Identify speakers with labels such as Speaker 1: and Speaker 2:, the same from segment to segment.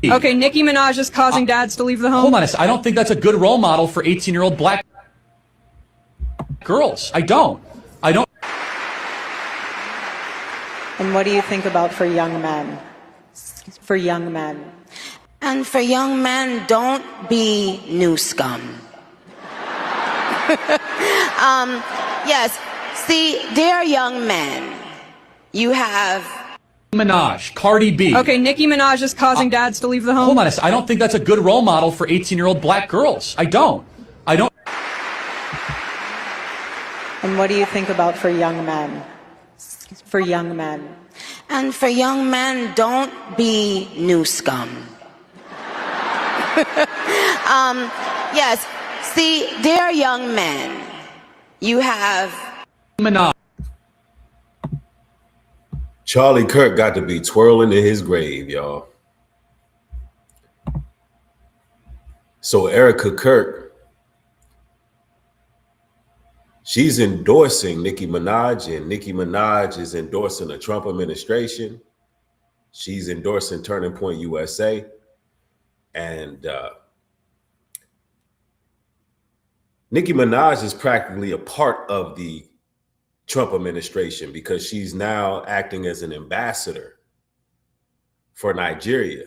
Speaker 1: Okay, Nicki Minaj is causing dads to leave the home.
Speaker 2: Hold on a second. I don't think that's a good role model for 18-year-old black girls. I don't.
Speaker 3: And what do you think about for young men? For young men.
Speaker 4: And for young men, don't be new scum. Yes, see, dear young men, you have
Speaker 2: Minaj, Cardi B.
Speaker 1: Okay, Nicki Minaj is causing dads to leave the home.
Speaker 2: Hold on a second. I don't think that's a good role model for 18-year-old black girls. I don't.
Speaker 3: And what do you think about for young men? For young men.
Speaker 4: And for young men, don't be new scum. Yes, see, dear young men, you have
Speaker 2: Minaj.
Speaker 5: Charlie Kirk got to be twirling in his grave, y'all. So Erica Kirk, she's endorsing Nicki Minaj, and Nicki Minaj is endorsing the Trump administration. She's endorsing Turning Point USA. And Nicki Minaj is practically a part of the Trump administration because she's now acting as an ambassador for Nigeria,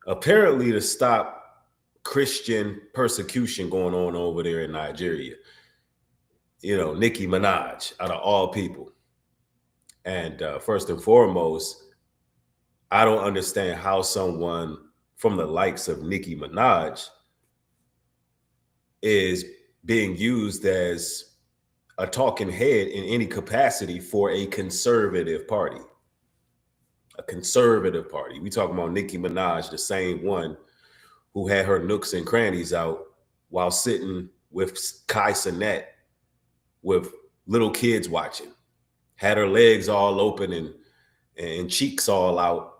Speaker 5: apparently to stop Christian persecution going on over there in Nigeria. You know, Nicki Minaj, out of all people. And first and foremost, I don't understand how someone from the likes of Nicki Minaj is being used as a talking head in any capacity for a conservative party. A conservative party. We talking about Nicki Minaj, the same one who had her nooks and crannies out while sitting with Kai Cenat with little kids watching, had her legs all open and cheeks all out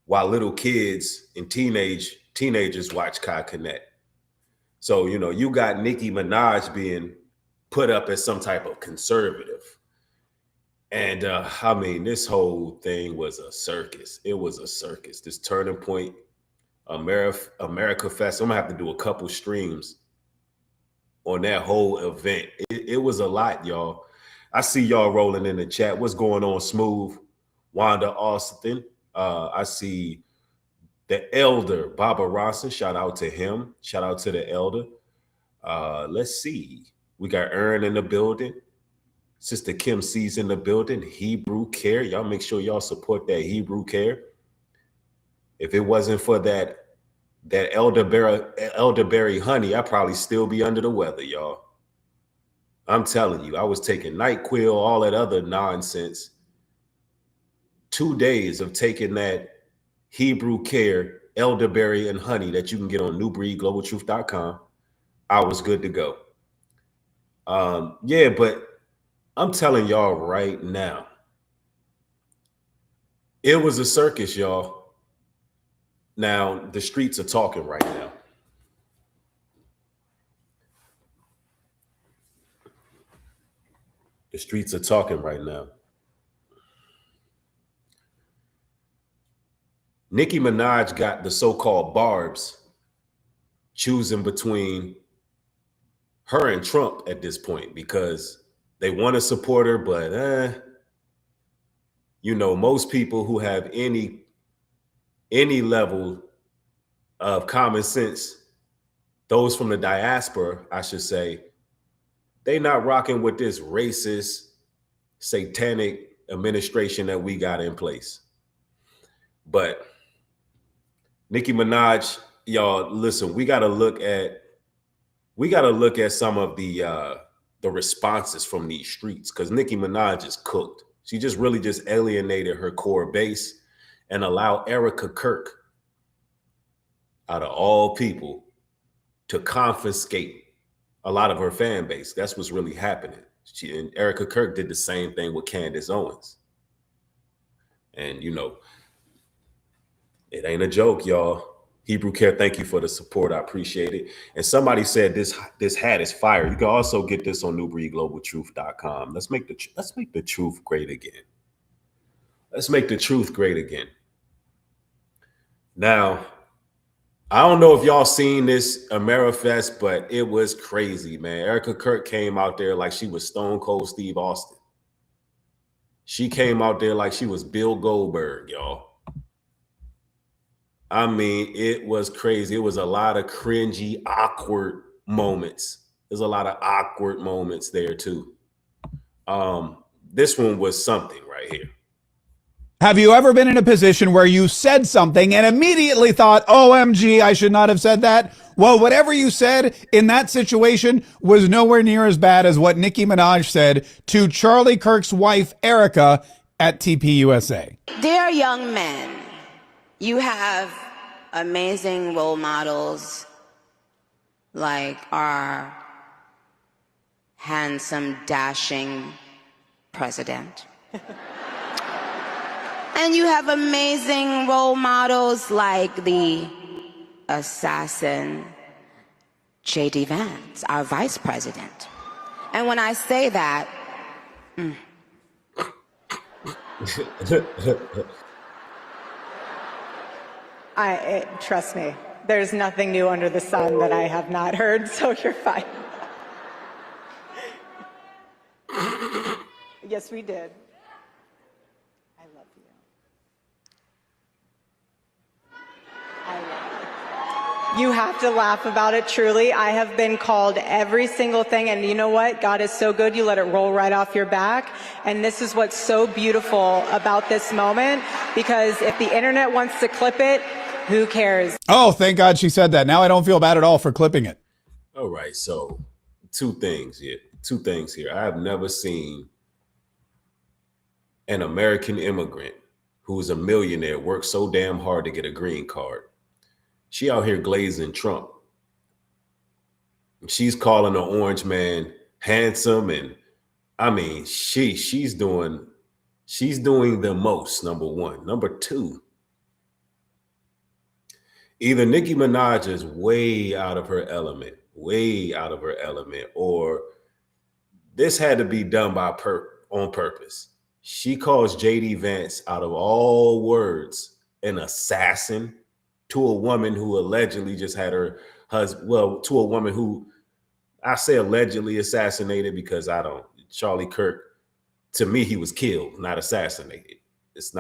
Speaker 5: while little kids and teenagers watch Kai Cenat. So, you know, you got Nicki Minaj being put up as some type of conservative. And I mean, this whole thing was a circus. It was a circus. This Turning Point Americafest. I'm gonna have to do a couple streams on that whole event. It was a lot, y'all. I see y'all rolling in the chat. What's going on, Smooth? Wanda Austin. I see the elder, Baba Ronson. Shout out to him. Shout out to the elder. Let's see. We got Aaron in the building. Sister Kim C's in the building. Hebrew Care. Y'all make sure y'all support that Hebrew Care. If it wasn't for that elderberry honey, I'd probably still be under the weather, y'all. I'm telling you, I was taking NyQuil, all that other nonsense. 2 days of taking that Hebrew Care, elderberry and honey that you can get on newbreedglobaltruth.com. I was good to go. Yeah, but I'm telling y'all right now, it was a circus, y'all. Now, the streets are talking right now. The streets are talking right now. Nicki Minaj got the so-called barbs choosing between her and Trump at this point because they want to support her, but you know, most people who have any level of common sense, those from the diaspora, I should say, they not rocking with this racist, satanic administration that we got in place. But Nicki Minaj, y'all, listen, we got to look at some of the responses from these streets because Nicki Minaj is cooked. She just really just alienated her core base and allowed Erica Kirk, out of all people, to confiscate a lot of her fan base. That's what's really happening. And Erica Kirk did the same thing with Candace Owens. And, you know, it ain't a joke, y'all. Hebrew Care, thank you for the support. I appreciate it. And somebody said this hat is fire. You can also get this on newbreedglobaltruth.com. Let's make the truth great again. Let's make the truth great again. Now, I don't know if y'all seen this Amerifest, but it was crazy, man. Erica Kirk came out there like she was Stone Cold Steve Austin. She came out there like she was Bill Goldberg, y'all. I mean, it was crazy. It was a lot of cringy, awkward moments. There's a lot of awkward moments there too. This one was something right here.
Speaker 6: Have you ever been in a position where you said something and immediately thought, OMG, I should not have said that? Well, whatever you said in that situation was nowhere near as bad as what Nicki Minaj said to Charlie Kirk's wife, Erica, at TPUSA.
Speaker 4: Dear young men, you have amazing role models like our handsome, dashing president. And you have amazing role models like the assassin J.D. Vance, our vice president. And when I say that,
Speaker 3: Trust me, there's nothing new under the sun that I have not heard, so you're fine. Yes, we did. I love you. I love you. You have to laugh about it, truly. I have been called every single thing, and you know what? God is so good, you let it roll right off your back. And this is what's so beautiful about this moment, because if the internet wants to clip it, who cares?
Speaker 6: Oh, thank God she said that. Now I don't feel bad at all for clipping it.
Speaker 5: All right, so two things here. I have never seen an American immigrant who's a millionaire work so damn hard to get a green card. She out here glazing Trump. She's calling the orange man handsome, and I mean, she's doing the most, number one. Number two, either Nicki Minaj is way out of her element, or this had to be done on purpose. She calls J.D. Vance, out of all words, an assassin to a woman who allegedly just had her husband. Well, to a woman who, I say allegedly assassinated because Charlie Kirk, to me, he was killed, not assassinated. It's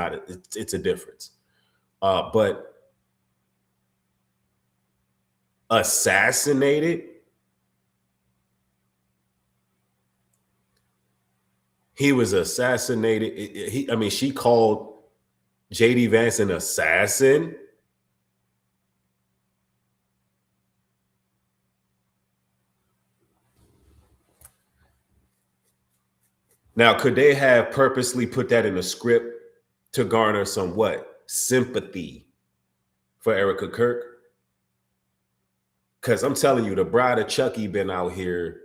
Speaker 5: a difference. But assassinated? He was assassinated. She called J.D. Vance an assassin. Now, could they have purposely put that in a script to garner some sympathy for Erica Kirk? Because I'm telling you, the bride of Chucky been out here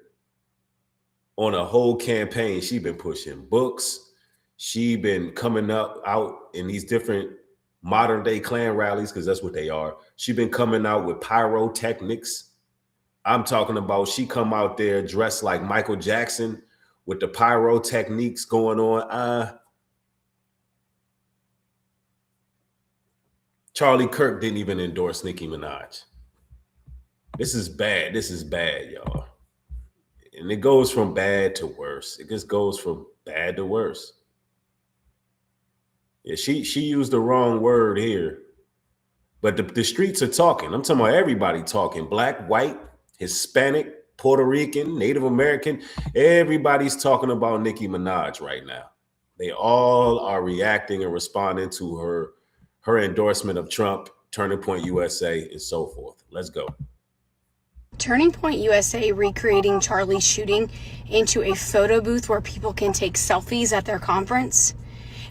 Speaker 5: on a whole campaign. She been pushing books. She been coming out in these different modern day Klan rallies, because that's what they are. She been coming out with pyrotechnics. I'm talking about she come out there dressed like Michael Jackson with the pyrotechnics going on. Charlie Kirk didn't even endorse Nicki Minaj. This is bad, y'all. And it goes from bad to worse. It just goes from bad to worse. Yeah, she used the wrong word here. But the streets are talking. I'm talking about everybody talking. Black, white, Hispanic, Puerto Rican, Native American. Everybody's talking about Nicki Minaj right now. They all are reacting and responding to her endorsement of Trump, Turning Point USA, and so forth. Let's go.
Speaker 7: Turning Point USA recreating Charlie's shooting into a photo booth where people can take selfies at their conference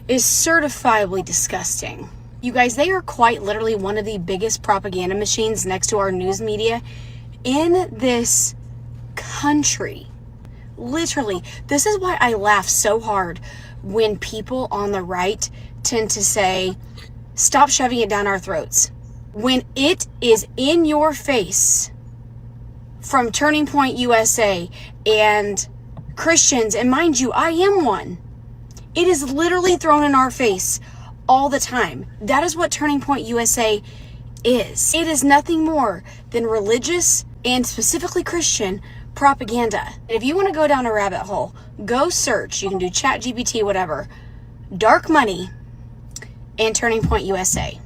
Speaker 7: is certifiably disgusting. You guys, they are quite literally one of the biggest propaganda machines next to our news media in this country. Literally, this is why I laugh so hard when people on the right tend to say, stop shoving it down our throats. When it is in your face from Turning Point USA and Christians, and mind you, I am one. It is literally thrown in our face all the time. That is what Turning Point USA is. It is nothing more than religious and specifically Christian propaganda. If you want to go down a rabbit hole, go search. You can do ChatGPT, whatever. Dark money and Turning Point USA.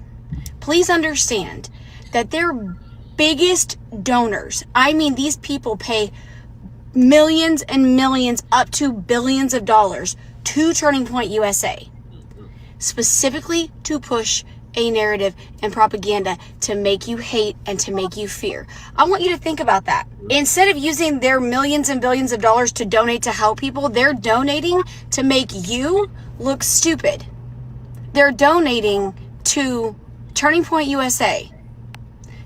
Speaker 7: Please understand that their biggest donors, I mean, these people pay millions and millions up to billions of dollars to Turning Point USA, specifically to push a narrative and propaganda to make you hate and to make you fear. I want you to think about that. Instead of using their millions and billions of dollars to donate to help people, they're donating to make you look stupid. They're donating to Turning Point USA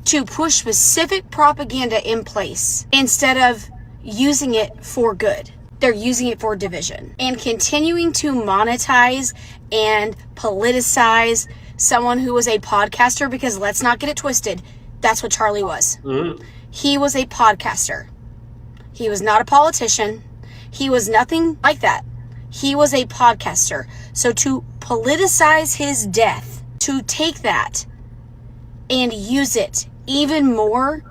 Speaker 7: to push specific propaganda in place instead of using it for good. They're using it for division and continuing to monetize and politicize someone who was a podcaster, because let's not get it twisted. That's what Charlie was. He was a podcaster. He was not a politician. He was nothing like that. He was a podcaster. So to politicize his death, to take that and use it even more,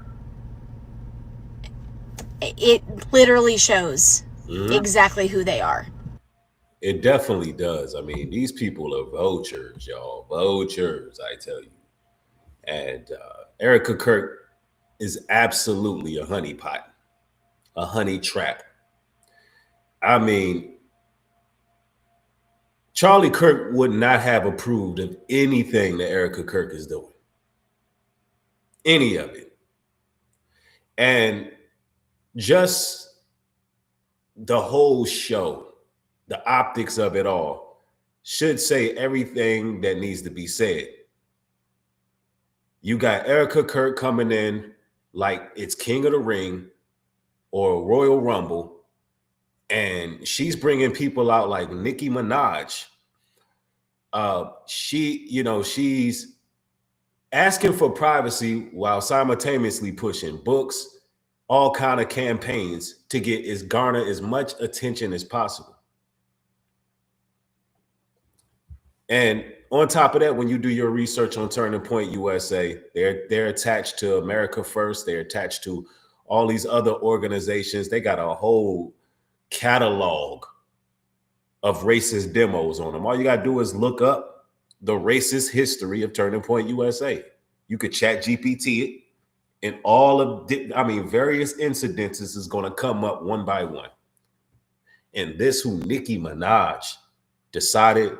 Speaker 7: it literally shows exactly who they are.
Speaker 5: It definitely does. I mean, these people are vultures, y'all. Vultures, I tell you. And Erica Kirk is absolutely a honeypot, a honey trap. I mean, Charlie Kirk would not have approved of anything that Erica Kirk is doing. Any of it. And just the whole show, the optics of it all, should say everything that needs to be said. You got Erica Kirk coming in like it's King of the Ring or Royal Rumble, and she's bringing people out like Nicki Minaj. She's asking for privacy while simultaneously pushing books, all kind of campaigns to garner as much attention as possible. And on top of that, when you do your research on Turning Point USA, they're attached to America First. They're attached to all these other organizations. They got a whole catalog of racist demos on them. All you got to do is look up the racist history of Turning Point USA. You could chat GPT it, and various incidences is going to come up one by one. And this who Nicki Minaj decided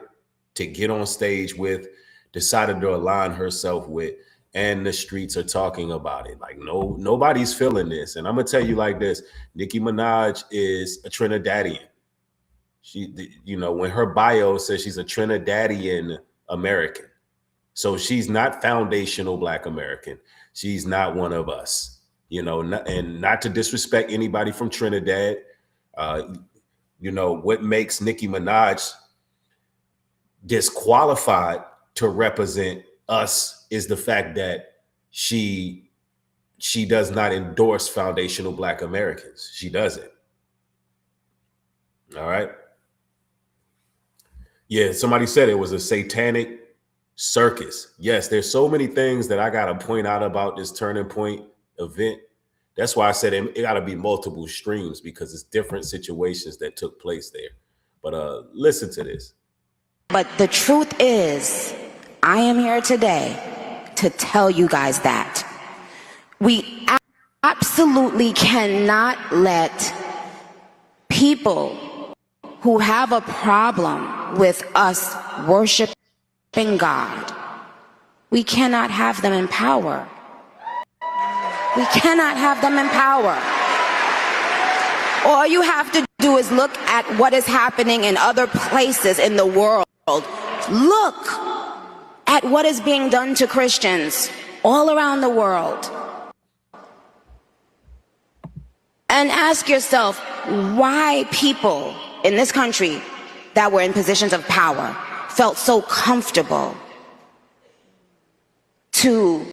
Speaker 5: to get on stage with, decided to align herself with, and the streets are talking about it. Like, nobody's feeling this. And I'm going to tell you like this, Nicki Minaj is a Trinidadian. When her bio says she's a Trinidadian American. So she's not foundational Black American. She's not one of us, and not to disrespect anybody from Trinidad. What makes Nicki Minaj disqualified to represent us is the fact that she does not endorse foundational Black Americans. She doesn't. All right. Yeah, somebody said it was a satanic circus. Yes, there's so many things that I got to point out about this Turning Point event. That's why I said it got to be multiple streams, because it's different situations that took place there. But listen to this.
Speaker 4: But the truth is, I am here today to tell you guys that we absolutely cannot let people who have a problem with us worshiping God, we cannot have them in power. We cannot have them in power. All you have to do is look at what is happening in other places in the world. Look at what is being done to Christians all around the world. And ask yourself why people in this country that were in positions of power felt so comfortable to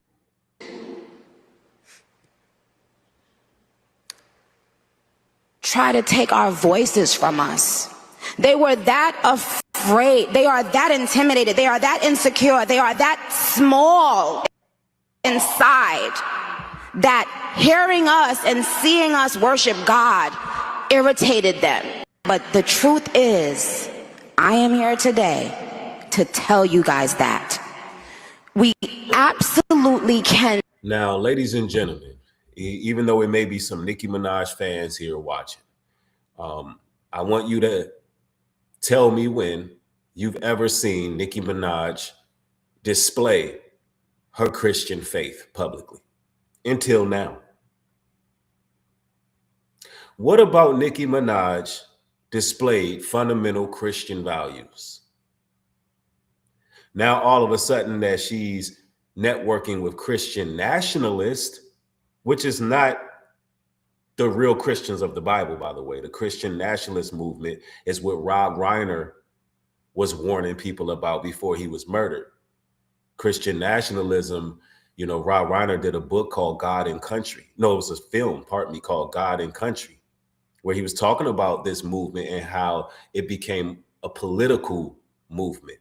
Speaker 4: try to take our voices from us. They were that afraid. They are that intimidated. They are that insecure. They are that small inside that hearing us and seeing us worship God irritated them. But the truth is, I am here today to tell you guys that we absolutely can.
Speaker 5: Now, ladies and gentlemen, even though it may be some Nicki Minaj fans here watching, I want you to tell me when you've ever seen Nicki Minaj display her Christian faith publicly until now. What about Nicki Minaj displayed fundamental Christian values? Now, all of a sudden that she's networking with Christian nationalists, which is not the real Christians of the Bible, by the way. The Christian nationalist movement is what Rob Reiner was warning people about before he was murdered. Christian nationalism, you know, Rob Reiner did a book called God and Country. No, it was a film, pardon me, called God and Country, where he was talking about this movement and how it became a political movement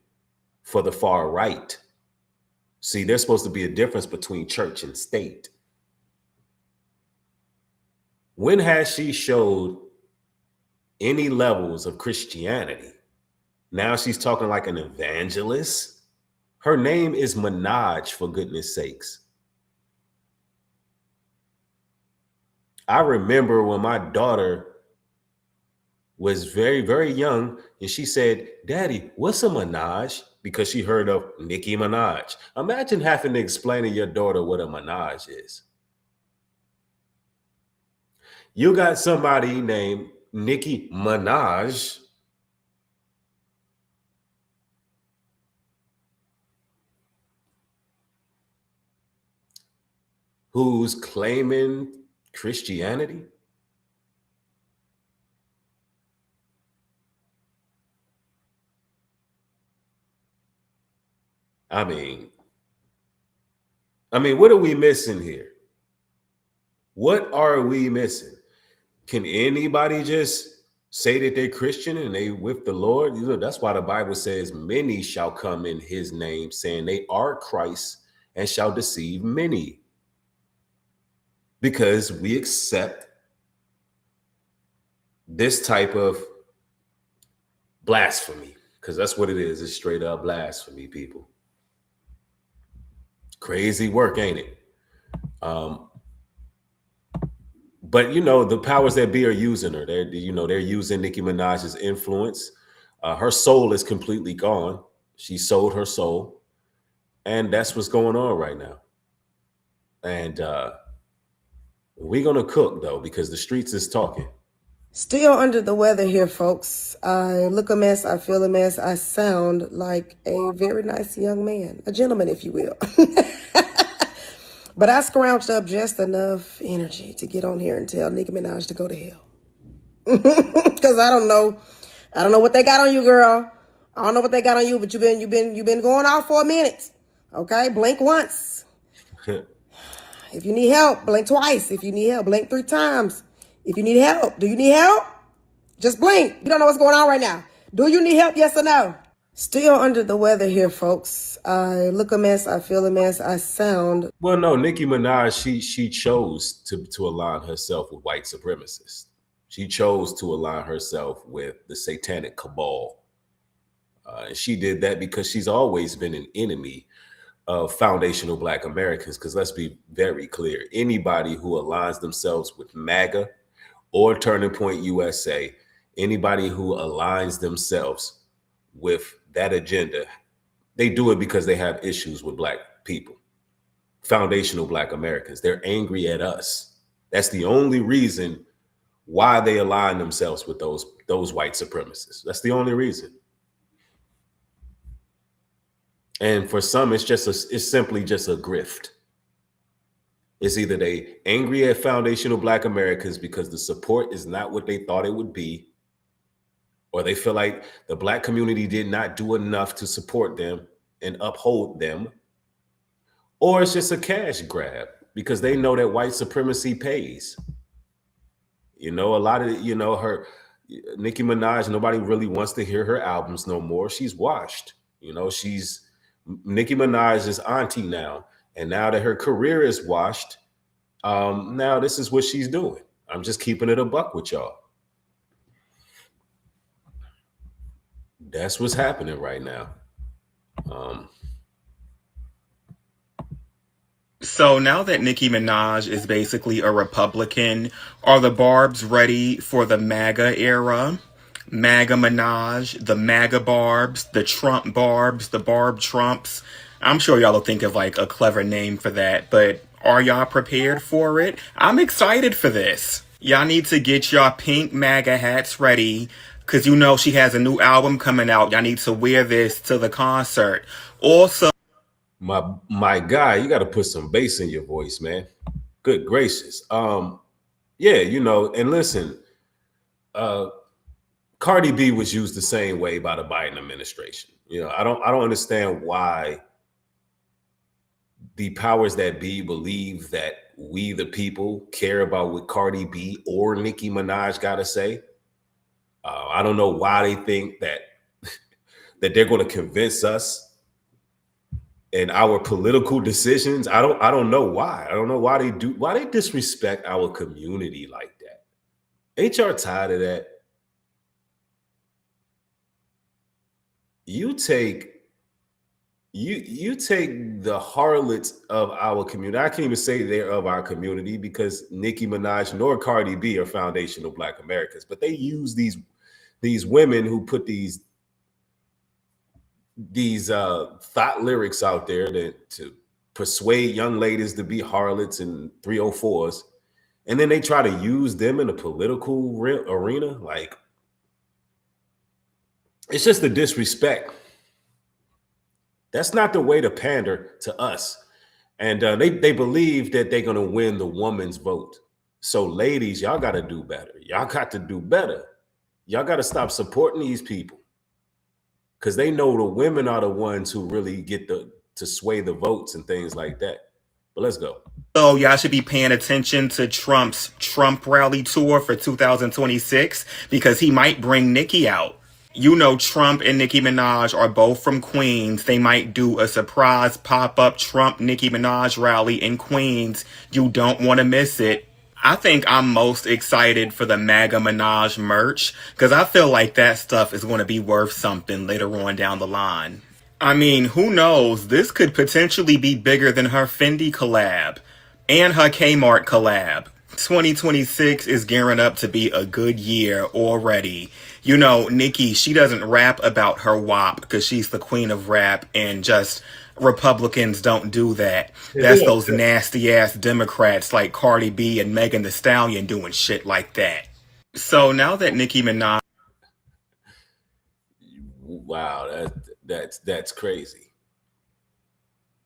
Speaker 5: for the far right. See, there's supposed to be a difference between church and state. When has she showed any levels of Christianity? Now she's talking like an evangelist. Her name is Minaj, for goodness sakes. I remember when my daughter was very, very young and she said, "Daddy, what's a Minaj?" Because she heard of Nicki Minaj. Imagine having to explain to your daughter what a Minaj is. You got somebody named Nicki Minaj who's claiming Christianity. I mean, what are we missing here? What are we missing? Can anybody just say that they're Christian and they with the Lord? You know, that's why the Bible says many shall come in his name, saying they are Christ, and shall deceive many. Because we accept this type of blasphemy, because that's what it is. It's straight up blasphemy, people. Crazy work, ain't it? But you know, the powers that be are using her. They're using Nicki Minaj's influence. Her soul is completely gone. She sold her soul, and that's what's going on right now. And we're gonna cook though, because the streets is talking.
Speaker 8: Still under the weather here, folks. I look a mess, I feel a mess, I sound like a very nice young man, a gentleman, if you will. But I scrounged up just enough energy to get on here and tell Nicki Minaj to go to hell. Because I don't know what they got on you, girl. I don't know what they got on you, but you've been going off for a minute. Okay, blink once. If you need help, blink twice. If you need help, blink 3 times. If you need help, do you need help? Just blink. You don't know what's going on right now. Do you need help? Yes or no? Still under the weather here, folks. I look a mess. I feel a mess. I sound.
Speaker 5: Well, no, Nicki Minaj, she chose to align herself with white supremacists. She chose to align herself with the satanic cabal. And she did that because she's always been an enemy of foundational Black Americans. Because let's be very clear, anybody who aligns themselves with MAGA or Turning Point USA, anybody who aligns themselves with that agenda, they do it because they have issues with Black people, foundational Black Americans. They're angry at us. That's the only reason why they align themselves with those white supremacists. That's the only reason. And for some, it's simply just a grift. It's either they angry at foundational Black Americans because the support is not what they thought it would be, or they feel like the Black community did not do enough to support them and uphold them, or it's just a cash grab because they know that white supremacy pays. You know, a lot of, her Nicki Minaj, nobody really wants to hear her albums no more. She's washed. You know, Nicki Minaj's auntie now, And now that her career is washed, now this is what she's doing. I'm just keeping it a buck with y'all. That's what's happening right now.
Speaker 9: So now that Nicki Minaj is basically a Republican, are the Barbs ready for the MAGA era? MAGA Minaj, the MAGA Barbs, the Trump Barbs, the Barb Trumps. I'm sure y'all will think of like a clever name for that, but are y'all prepared for it? I'm excited for this. Y'all need to get y'all pink MAGA hats ready, because you know she has a new album coming out. Y'all need to wear this to the concert. Also,
Speaker 5: my guy, you got to put some bass in your voice, man. Good gracious. Yeah, you know, and listen, Cardi B was used the same way by the Biden administration. You know, I don't understand why the powers that be believe that we the people care about what Cardi B or Nicki Minaj got to say. I don't know why they think that that they're going to convince us and our political decisions. I don't know why. I don't know why they disrespect our community like that. Ain't y'all tired of that? You take the harlots of our community. I can't even say they're of our community because Nicki Minaj nor Cardi B are foundational Black Americans, but they use these women who put these thought lyrics out there to persuade young ladies to be harlots and 304s, and then they try to use them in a political arena. Like, it's just a disrespect. That's not the way to pander to us. And they believe that they're going to win the woman's vote. So ladies, y'all got to do better. Y'all got to do better. Y'all got to stop supporting these people, because they know the women are the ones who really get to sway the votes and things like that. But let's go.
Speaker 9: So y'all should be paying attention to Trump's Trump rally tour for 2026, because he might bring Nicki out. You know, Trump and Nicki Minaj are both from Queens. They might do a surprise pop-up Trump Nicki Minaj rally in Queens. You don't want to miss it. I think I'm most excited for the MAGA Minaj merch, because I feel like that stuff is going to be worth something later on down the line. I mean, who knows? This could potentially be bigger than her Fendi collab and her Kmart collab. 2026 is gearing up to be a good year already. You know, Nicki, she doesn't rap about her WAP because she's the queen of rap, and just Republicans don't do that. That's those nasty ass Democrats like Cardi B and Megan Thee Stallion doing shit like that. So now that Nicki Minaj...
Speaker 5: Wow, that's crazy.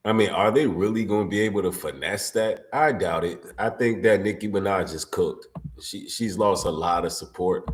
Speaker 5: I mean, are they really going to be able to finesse that? I doubt it. I think that Nicki Minaj is cooked. She's lost a lot of support.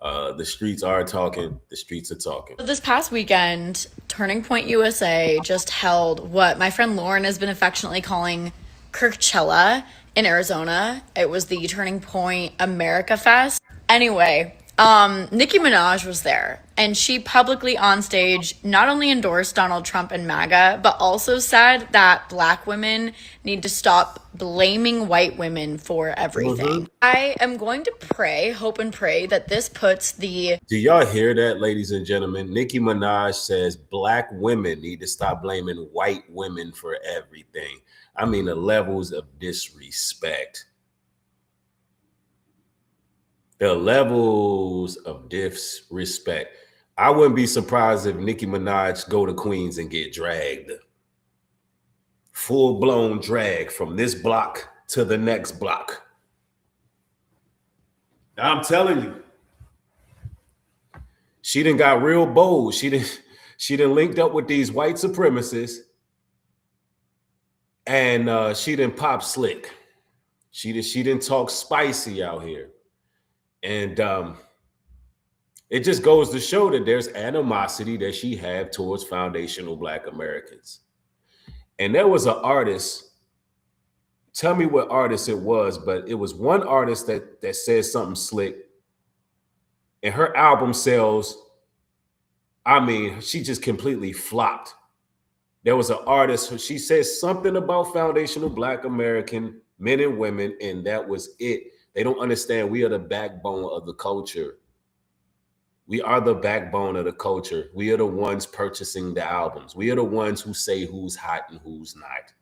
Speaker 5: The streets are talking. The streets are talking.
Speaker 10: This past weekend, Turning Point USA just held what my friend Lauren has been affectionately calling Kirkchella in Arizona. It was the Turning Point Americafest. Anyway, Nicki Minaj was there, and she publicly on stage not only endorsed Donald Trump and MAGA, but also said that Black women need to stop blaming white women for everything. I am going to pray, hope and pray that this puts the...
Speaker 5: Do y'all hear that, ladies and gentlemen? Nicki Minaj says Black women need to stop blaming white women for everything. I mean, the levels of disrespect. The levels of disrespect. I wouldn't be surprised if Nicki Minaj go to Queens and get dragged. Full-blown drag from this block to the next block. I'm telling you. She done got real bold. She done linked up with these white supremacists, and she done pop slick. She done talk spicy out here. And it just goes to show that there's animosity that she had towards foundational Black Americans. And there was an artist, tell me what artist it was, but it was one artist that said something slick, and her album sales, I mean, she just completely flopped. There was an artist, she said something about foundational Black American men and women, and that was it. They don't understand we are the backbone of the culture. We are the backbone of the culture. We are the ones purchasing the albums. We are the ones who say who's hot and who's not.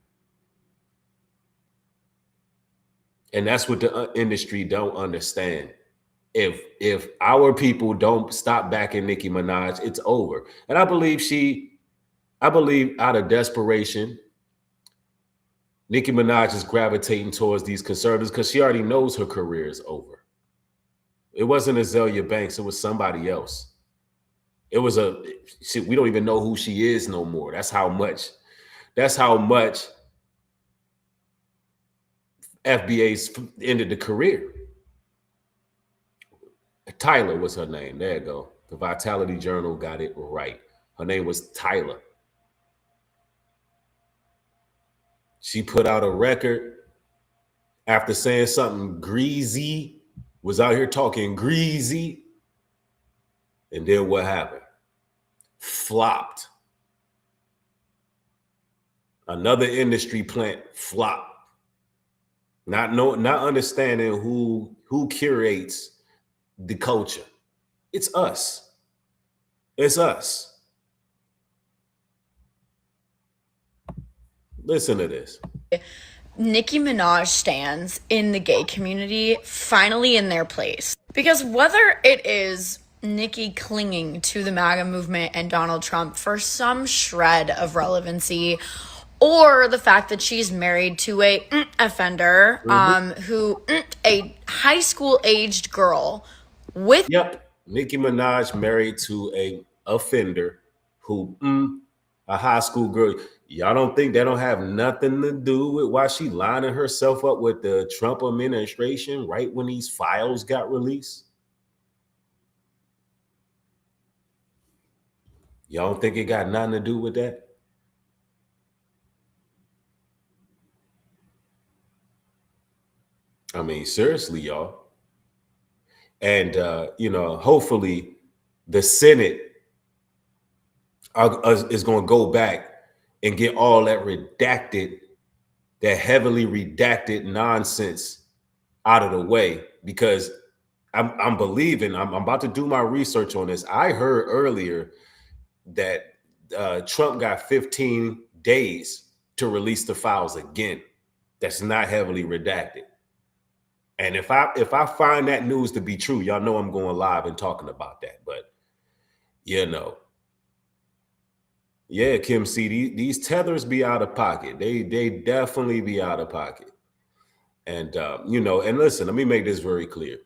Speaker 5: And that's what the industry don't understand. If our people don't stop backing Nicki Minaj, it's over. And I believe out of desperation, Nicki Minaj is gravitating towards these conservatives because she already knows her career is over. It wasn't Azalea Banks, it was somebody else. It was we don't even know who she is no more. That's how much FBA's ended the career. Tyler was her name. There you go. The Vitality Journal got it right. Her name was Tyler. She put out a record after saying something greasy, was out here talking greasy. And then what happened? Flopped. Another industry plant flopped. Not understanding who curates the culture. It's us. It's us. Listen to this.
Speaker 10: Nicki Minaj stands in the gay community finally in their place. Because whether it is Nicki clinging to the MAGA movement and Donald Trump for some shred of relevancy, or the fact that she's married to a offender, who a high school aged girl with.
Speaker 5: Yep, Nicki Minaj married to a offender who a high school girl. Y'all don't think that don't have nothing to do with why she lining herself up with the Trump administration right when these files got released? Y'all don't think it got nothing to do with that? I mean, seriously, y'all. And, hopefully the Senate is going to go back and get all that heavily redacted nonsense out of the way, because I'm about to do my research on this. I heard earlier that Trump got 15 days to release the files again. That's not heavily redacted. And if I find that news to be true, y'all know I'm going live and talking about that. But yeah, Kim C, these tethers be out of pocket. They definitely be out of pocket. And and listen, let me make this very clear.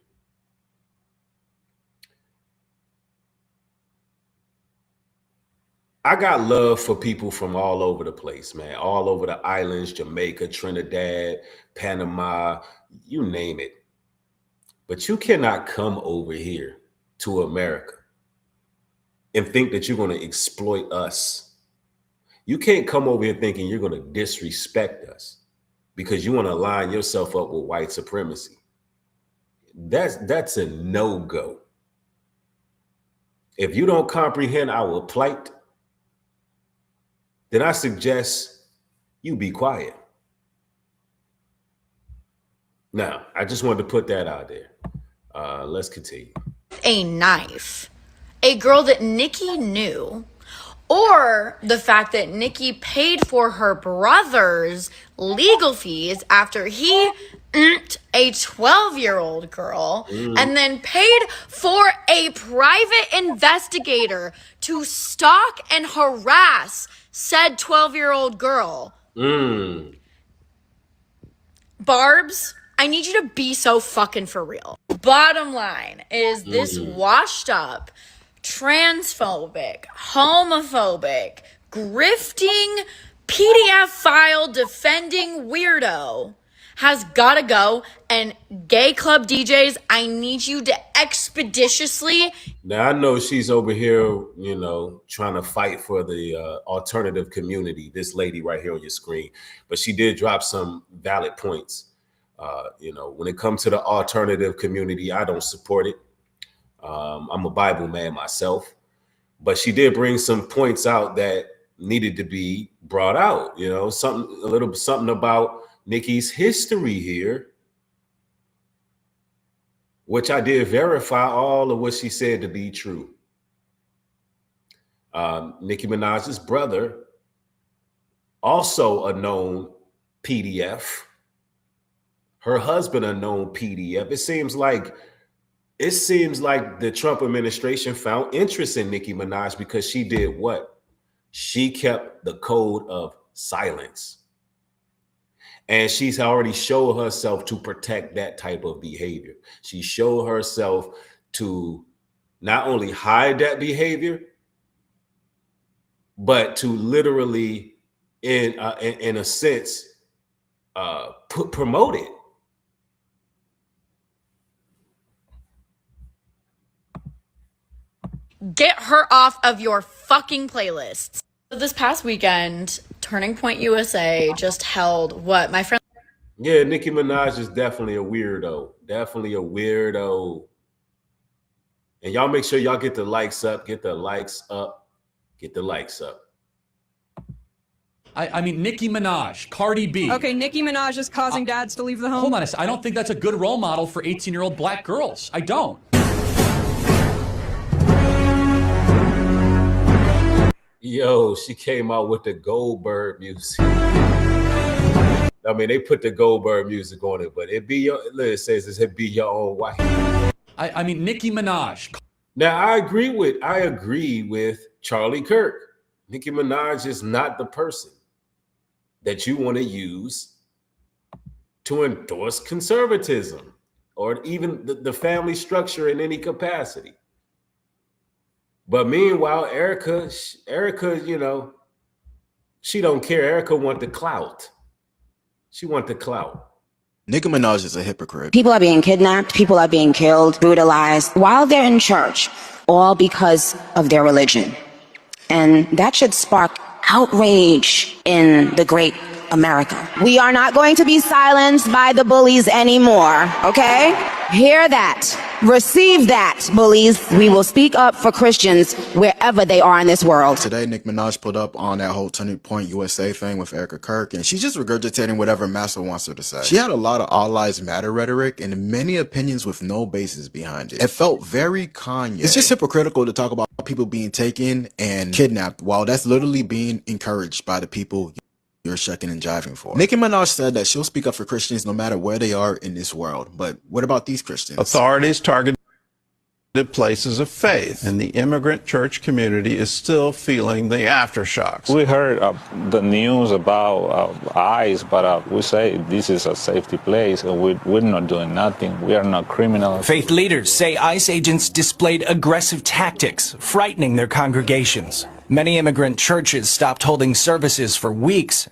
Speaker 5: I got love for people from all over the place, man. All over the islands, Jamaica, Trinidad, Panama, you name it. But you cannot come over here to America and think that you're going to exploit us. You can't come over here thinking you're going to disrespect us because you want to line yourself up with white supremacy. That's a no-go. If you don't comprehend our plight, then I suggest you be quiet. Now, I just wanted to put that out there. Let's continue.
Speaker 10: A knife. A girl that Nicki knew. Or the fact that Nicki paid for her brother's legal fees after he a 12-year-old girl and then paid for a private investigator to stalk and harass said 12-year-old girl. Barbs, I need you to be so fucking for real. Bottom line is this washed up, transphobic, homophobic, grifting, PDF file defending weirdo has gotta go. And gay club DJs, I need you to expeditiously.
Speaker 5: Now, I know she's over here, trying to fight for the alternative community, this lady right here on your screen. But she did drop some valid points. When it comes to the alternative community, I don't support it. I'm a Bible man myself. But she did bring some points out that needed to be brought out. You know, something about Nicki's history here, which I did verify all of what she said to be true. Nicki Minaj's brother, also a known PDF. Her husband, a known PDF. It seems like the Trump administration found interest in Nicki Minaj because she did what? She kept the code of silence. And she's already showed herself to protect that type of behavior. She showed herself to not only hide that behavior, but to literally, in a sense, promote it.
Speaker 10: Get her off of your fucking playlists. So this past weekend, Turning Point USA just held what my friend.
Speaker 5: Yeah, Nicki Minaj is definitely a weirdo. Definitely a weirdo. And y'all make sure y'all get the likes up. Get the likes up. Get the likes up.
Speaker 2: I mean, Nicki Minaj, Cardi B.
Speaker 1: Okay, Nicki Minaj is causing dads to leave the home.
Speaker 2: Hold on a second. I don't think that's a good role model for 18-year-old black girls. I don't.
Speaker 5: Yo, she came out with the Goldberg music. I mean, they put the Goldberg music on it, but it says it be your own wife.
Speaker 2: I mean, Nicki Minaj.
Speaker 5: Now, I agree with Charlie Kirk. Nicki Minaj is not the person that you want to use to endorse conservatism or even the family structure in any capacity. But meanwhile, Erica, you know, she don't care. Erica want the clout. She want the clout.
Speaker 11: Nicki Minaj is a hypocrite.
Speaker 4: People are being kidnapped, people are being killed, brutalized while they're in church, all because of their religion. And that should spark outrage in the great America. We are not going to be silenced by the bullies anymore, okay? Hear that. Receive that, bullies. We will speak up for Christians wherever they are in this world.
Speaker 11: Today, Nicki Minaj pulled up on that whole Turning Point USA thing with Erica Kirk, and she's just regurgitating whatever Massa wants her to say. She had a lot of All Lives Matter rhetoric and many opinions with no basis behind it. It felt very Kanye. It's just hypocritical to talk about people being taken and kidnapped while that's literally being encouraged by the people you're shucking and jiving for. Nicki Minaj said that she'll speak up for Christians no matter where they are in this world. But what about these Christians?
Speaker 12: Authorities targeted places of faith, and the immigrant church community is still feeling the aftershocks.
Speaker 13: We heard the news about ICE, but we say this is a safety place, and we're not doing nothing. We are not criminals.
Speaker 14: Faith leaders say ICE agents displayed aggressive tactics, frightening their congregations. Many immigrant churches stopped holding services for weeks,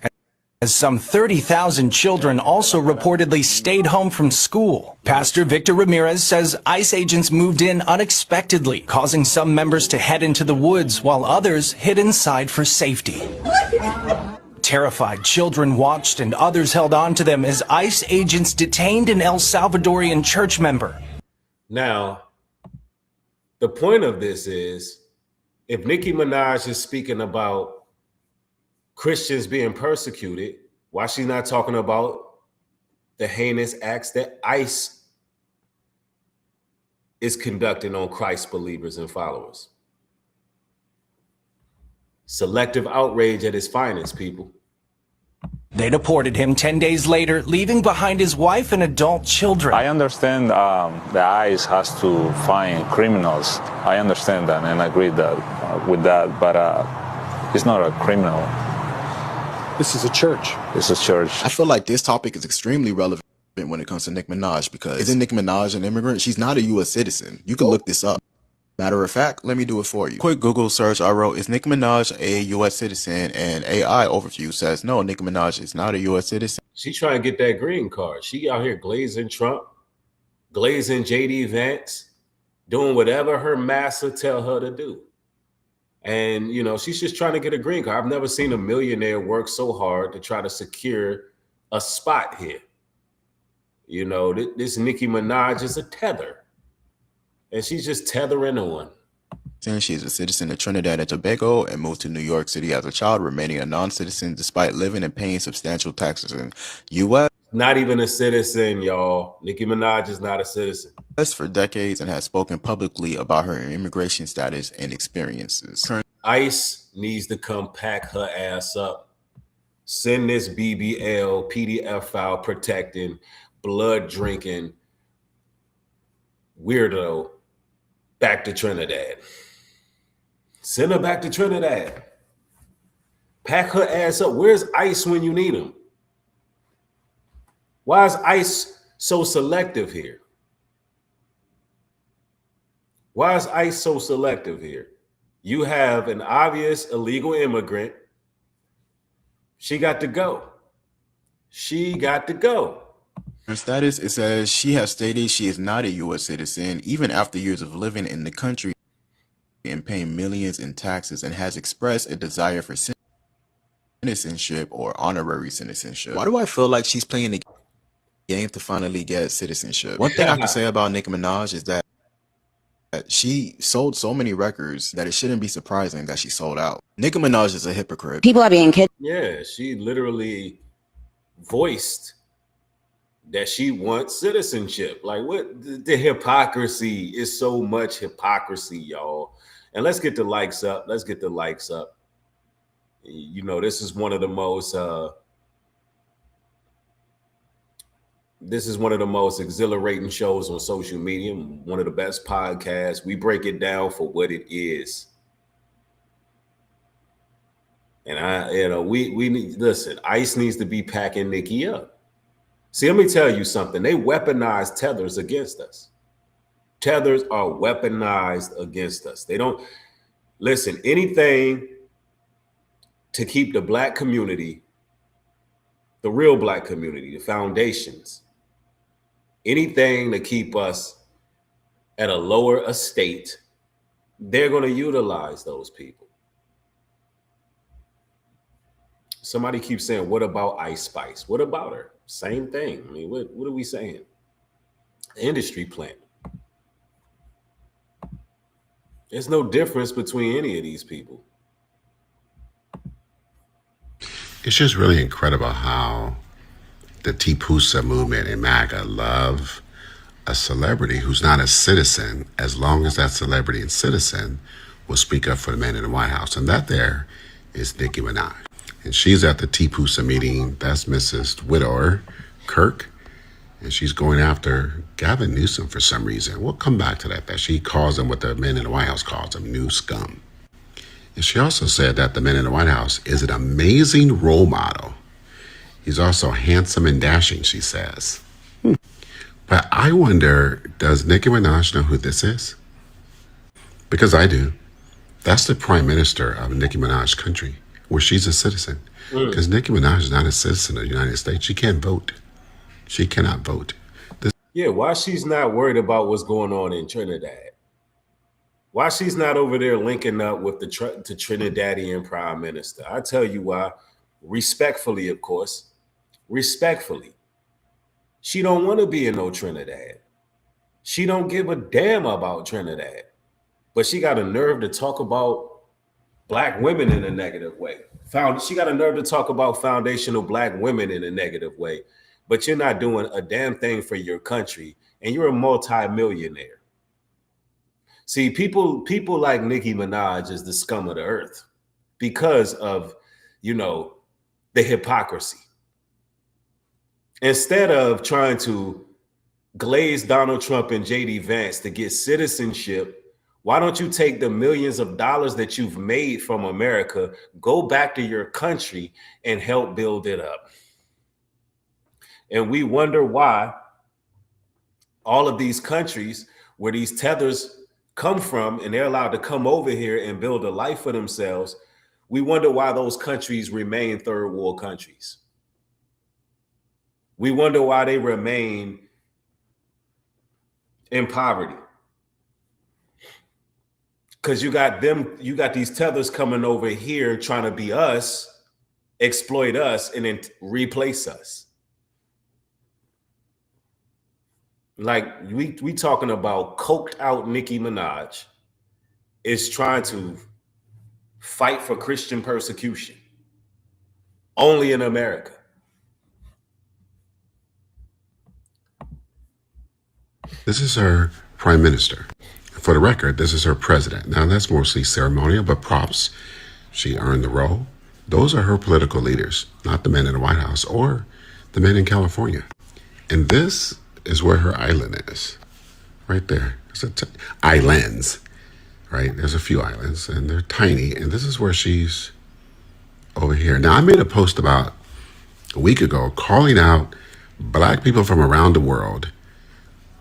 Speaker 14: as some 30,000 children also reportedly stayed home from school. Pastor Victor Ramirez says ICE agents moved in unexpectedly, causing some members to head into the woods while others hid inside for safety. Terrified children watched and others held on to them as ICE agents detained an El Salvadorian church member.
Speaker 5: Now, the point of this is, if Nicki Minaj is speaking about Christians being persecuted, why she's not talking about the heinous acts that ICE is conducting on Christ believers and followers? Selective outrage at its finest, people.
Speaker 14: They deported him 10 days later, leaving behind his wife and adult children.
Speaker 13: I understand the ICE has to find criminals. I understand that and I agree with that, but it's not a criminal.
Speaker 11: This is a church.
Speaker 13: It's a church.
Speaker 11: I feel like this topic is extremely relevant when it comes to Nicki Minaj because isn't Nicki Minaj an immigrant? She's not a U.S. citizen. You can look this up. Matter of fact, let me do it for you. Quick Google search I wrote, is Nicki Minaj a U.S. citizen? And AI overview says, no, Nicki Minaj is not a U.S. citizen.
Speaker 5: She trying to get that green card. She out here glazing Trump, glazing J.D. Vance, doing whatever her master tell her to do. And, you know, she's just trying to get a green card. I've never seen a millionaire work so hard to try to secure a spot here. You know, this Nicki Minaj is a tether. And she's just tethering on.
Speaker 11: She is a citizen of Trinidad and Tobago and moved to New York City as a child, remaining a non-citizen despite living and paying substantial taxes in U.S.
Speaker 5: Not even a citizen, y'all. Nicki Minaj is not a citizen.
Speaker 11: For decades and has spoken publicly about her immigration status and experiences.
Speaker 5: ICE needs to come pack her ass up. Send this BBL PDF file protecting, blood drinking weirdo back to Trinidad. Send her back to Trinidad. Pack her ass up. Where's ICE when you need them? Why is ICE so selective here? Why is ICE so selective here? You have an obvious illegal immigrant. She got to go. She got to go.
Speaker 11: Her status, it says she has stated she is not a U.S. citizen, even after years of living in the country and paying millions in taxes, and has expressed a desire for citizenship or honorary citizenship. Why do I feel like she's playing the game to finally get citizenship? One thing I can say about Nicki Minaj is that she sold so many records that it shouldn't be surprising that she sold out. Nicki Minaj is a hypocrite.
Speaker 4: People are being kidnapped.
Speaker 5: Yeah, she literally voiced that she wants citizenship. Like, what? The hypocrisy is so much hypocrisy, y'all. And let's get the likes up. Let's get the likes up. You know, this is one of the most exhilarating shows on social media, one of the best podcasts. We break it down for what it is. And we need, listen, ICE needs to be packing Nicki up. See, let me tell you something. They weaponize tethers against us. Tethers are weaponized against us. They don't listen, anything to keep the black community, the real black community, the foundations, anything to keep us at a lower estate, they're going to utilize those people. Somebody keeps saying, what about Ice Spice? What about her? Same thing. I mean, what are we saying? Industry plant. There's no difference between any of these people.
Speaker 15: It's just really incredible how the TPUSA movement in MAGA love a celebrity who's not a citizen, as long as that celebrity and citizen will speak up for the man in the White House. And that there is Nicki Minaj. And she's at the TPUSA meeting. That's Mrs. Widower Kirk. And she's going after Gavin Newsom for some reason. We'll come back to that she calls him what the men in the White House calls him, new scum. And she also said that the man in the White House is an amazing role model. He's also handsome and dashing, she says. But I wonder, does Nicki Minaj know who this is? Because I do. That's the prime minister of Nicki Minaj's country, where she's a citizen. Because Nicki Minaj is not a citizen of the United States. She can't vote. She cannot vote.
Speaker 5: Yeah, why she's not worried about what's going on in Trinidad? Why she's not over there linking up with the Trinidadian prime minister? I tell you why. Respectfully, of course. Respectfully. She don't want to be in no Trinidad. She don't give a damn about Trinidad. But she got a nerve to talk about black women in a negative way. She got a nerve to talk about foundational black women in a negative way. But you're not doing a damn thing for your country, and you're a multi-millionaire. See, people like Nicki Minaj is the scum of the earth because of, the hypocrisy. Instead of trying to glaze Donald Trump and JD Vance to get citizenship, why don't you take the millions of dollars that you've made from America, go back to your country and help build it up? And we wonder why all of these countries where these tethers come from and they're allowed to come over here and build a life for themselves, we wonder why those countries remain third world countries. We wonder why they remain in poverty. Because you got these tethers coming over here trying to be us, exploit us, and then replace us. Like we talking about coked out Nicki Minaj is trying to fight for Christian persecution only in America.
Speaker 15: This is her prime minister. For the record, this is her president. Now, that's mostly ceremonial, but props. She earned the role. Those are her political leaders, not the men in the White House or the men in California. And this is where her island is, right there. It's islands, right? There's a few islands, and they're tiny. And this is where she's over here. Now, I made a post about a week ago calling out black people from around the world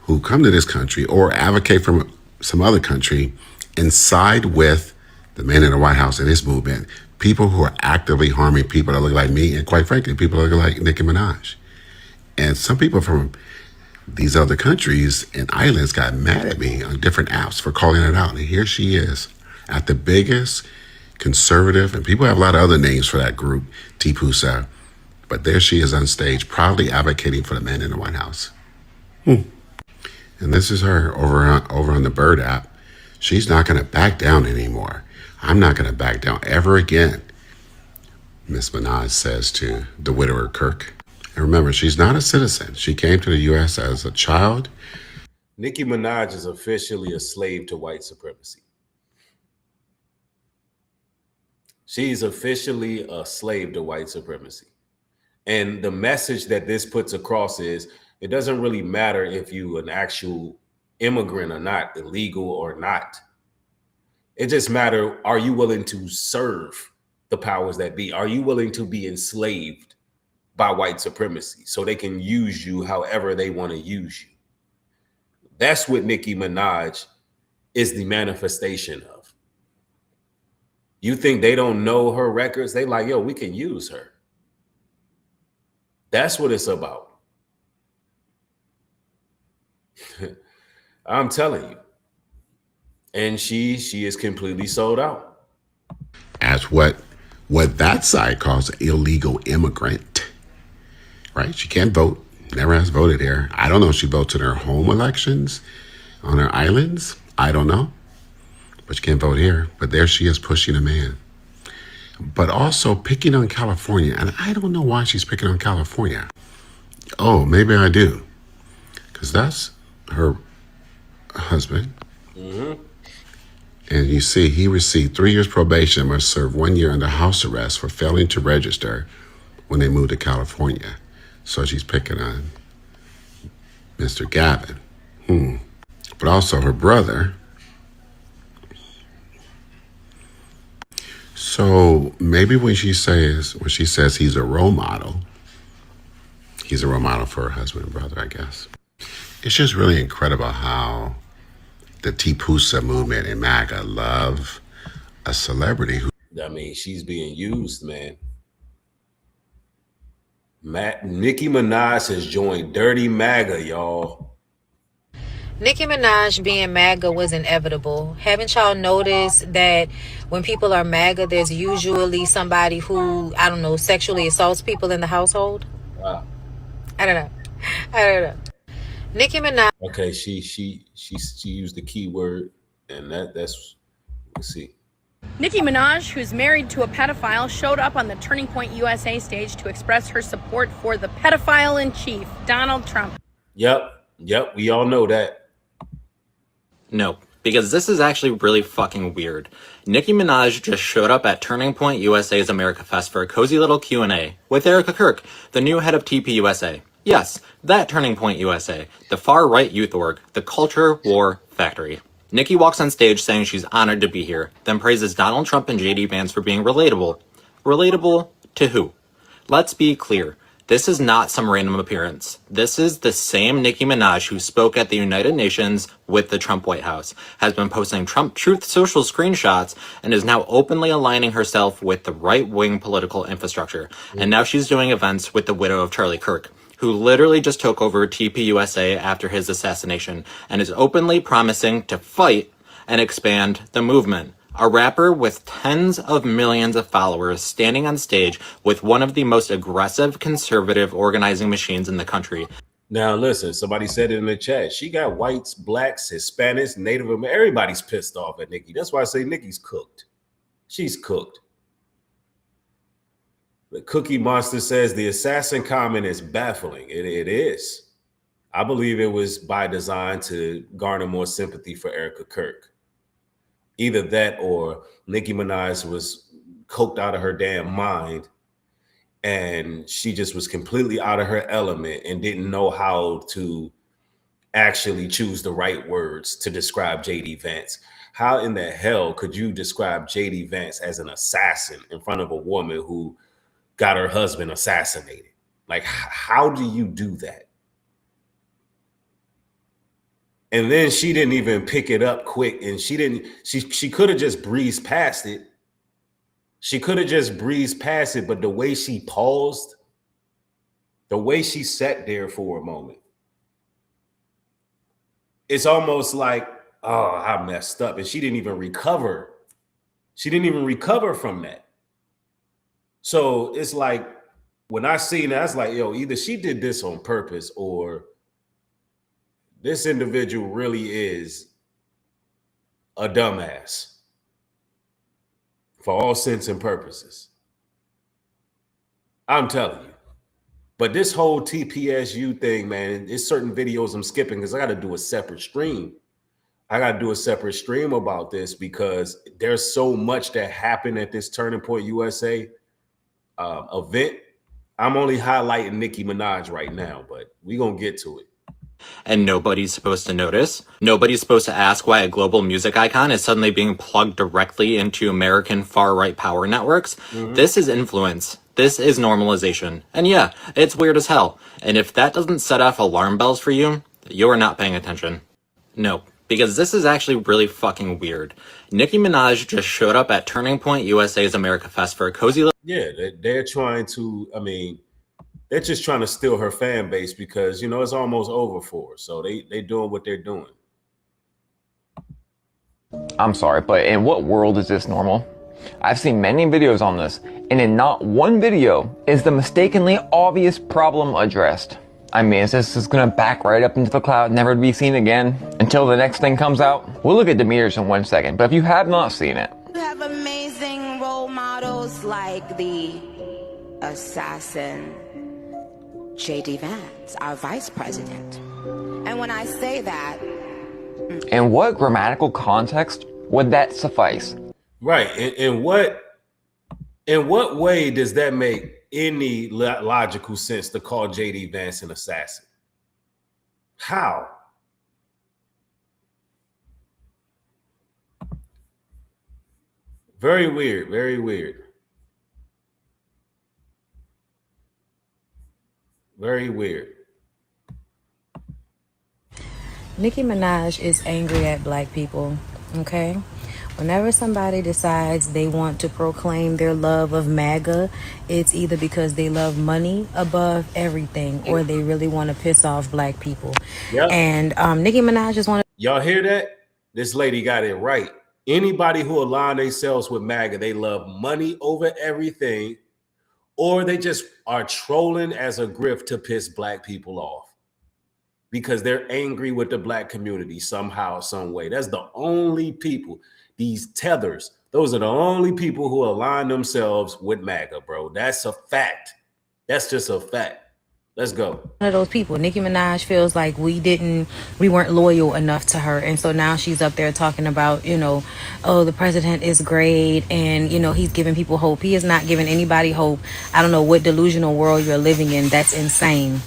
Speaker 15: who come to this country or advocate from some other country and side with the men in the White House in this movement, people who are actively harming people that look like me, and quite frankly, people that look like Nicki Minaj. And some people from these other countries and islands got mad at me on different apps for calling it out. And here she is at the biggest conservative, and people have a lot of other names for that group, TPUSA, but there she is on stage proudly advocating for the men in the White House. And this is her over on the Bird app. She's not going to back down anymore. I'm not going to back down ever again, Miss Minaj says to the widower Kirk. And remember, she's not a citizen. She came to the U.S. as a child.
Speaker 5: Nicki Minaj is officially a slave to white supremacy. She's officially a slave to white supremacy. And the message that this puts across is, it doesn't really matter if you an actual immigrant or not, illegal or not. It just matters, are you willing to serve the powers that be? Are you willing to be enslaved by white supremacy so they can use you however they want to use you? That's what Nicki Minaj is the manifestation of. You think they don't know her records? They like, yo, we can use her. That's what it's about. I'm telling you. And she is completely sold out.
Speaker 15: As what that side calls an illegal immigrant, right? She can't vote, never has voted here. I don't know if she votes in her home elections on her islands. I don't know, but she can't vote here. But there she is pushing a man, but also picking on California. And I don't know why she's picking on California. Oh, maybe I do. Because that's her husband. Mm-hmm. And you see, he received 3 years probation, must serve 1 year under house arrest for failing to register when they moved to California. So she's picking on Mr. Gavin. But also her brother. So maybe when she says he's a role model, he's a role model for her husband and brother, I guess. It's just really incredible how the TPUSA movement in MAGA love a celebrity who...
Speaker 5: I mean, she's being used, man. Nicki Minaj has joined Dirty MAGA, y'all.
Speaker 16: Nicki Minaj being MAGA was inevitable. Haven't y'all noticed that when people are MAGA, there's usually somebody who, I don't know, sexually assaults people in the household?
Speaker 5: Wow.
Speaker 16: I don't know. Nicki Minaj.
Speaker 5: Okay, she used the keyword, and that's, let's see.
Speaker 17: Nicki Minaj, who's married to a pedophile, showed up on the Turning Point USA stage to express her support for the pedophile in chief, Donald Trump.
Speaker 5: Yep, we all know that.
Speaker 18: No, because this is actually really fucking weird. Nicki Minaj just showed up at Turning Point USA's Americafest for a cozy little Q&A with Erica Kirk, the new head of TPUSA. Yes, that Turning Point USA, the far-right youth org, the culture war factory. Nicki walks on stage saying she's honored to be here, then praises Donald Trump and JD Vance for being relatable. Relatable to who? Let's be clear. This is not some random appearance. This is the same Nicki Minaj who spoke at the United Nations with the Trump White House, has been posting Trump Truth Social screenshots, and is now openly aligning herself with the right-wing political infrastructure. And now she's doing events with the widow of Charlie Kirk, who literally just took over TPUSA after his assassination, and is openly promising to fight and expand the movement. A rapper with tens of millions of followers standing on stage with one of the most aggressive conservative organizing machines in the country.
Speaker 5: Now, listen, somebody said it in the chat. She got whites, blacks, Hispanics, Native Americans. Everybody's pissed off at Nicki. That's why I say Nicki's cooked. She's cooked. The Cookie Monster says the assassin comment is baffling. It is. I believe it was by design to garner more sympathy for Erica Kirk. Either that or Nicki Minaj was coked out of her damn mind and she just was completely out of her element and didn't know how to actually choose the right words to describe JD Vance. How in the hell could you describe JD Vance as an assassin in front of a woman who got her husband assassinated? Like, how do you do that? And then she didn't even pick it up quick, and she could have just breezed past it. She could have just breezed past it, but the way she paused, the way she sat there for a moment, it's almost like, oh, I messed up. And she didn't even recover. She didn't even recover from that. So it's like, when I seen that, I was like, yo, either she did this on purpose or this individual really is a dumbass for all intents and purposes. I'm telling you. But this whole TPSU thing, man, it's certain videos I'm skipping because I got to do a separate stream. I got to do a separate stream about this because there's so much that happened at this Turning Point USA event. I'm only highlighting Nicki Minaj right now, but we're going to get to it.
Speaker 18: And nobody's supposed to notice. Nobody's supposed to ask why a global music icon is suddenly being plugged directly into American far-right power networks. This is influence. This is normalization. And yeah, it's weird as hell. And if that doesn't set off alarm bells for you, you're not paying attention. No, because this is actually really fucking weird. Nicki Minaj just showed up at Turning Point USA's Americafest for a cozy little...
Speaker 5: Yeah, they're trying to, I mean, they're just trying to steal her fan base because, you know, it's almost over for her. So they doing what they're doing.
Speaker 19: I'm sorry, but in what world is this normal? I've seen many videos on this, and in not one video is the mistakenly obvious problem addressed. I mean, is this just gonna back right up into the cloud, never to be seen again, until the next thing comes out? We'll look at the meters in 1 second, but if you have not seen it.
Speaker 4: You have amazing role models like the assassin JD Vance, our vice president. And when I say that...
Speaker 19: In what grammatical context would that suffice?
Speaker 5: Right. In what way does that make any logical sense to call JD Vance an assassin? How? Very weird. Very weird. Very weird.
Speaker 16: Nicki Minaj is angry at black people, okay? Whenever somebody decides they want to proclaim their love of MAGA, it's either because they love money above everything or they really want to piss off black people.
Speaker 5: Yep.
Speaker 16: And Nicki Minaj is one of...
Speaker 5: Y'all hear that? This lady got it right. Anybody who align themselves with MAGA, they love money over everything, or they just are trolling as a grift to piss black people off because they're angry with the black community somehow, some way. That's the only people, these tethers, those are the only people who align themselves with MAGA, bro. That's a fact. That's just a fact. Let's go.
Speaker 16: One of those people. Nicki Minaj feels like we weren't loyal enough to her, and so now she's up there talking about, you know, oh, the president is great, and you know, he's giving people hope. He is not giving anybody hope. I don't know what delusional world you're living in. That's insane.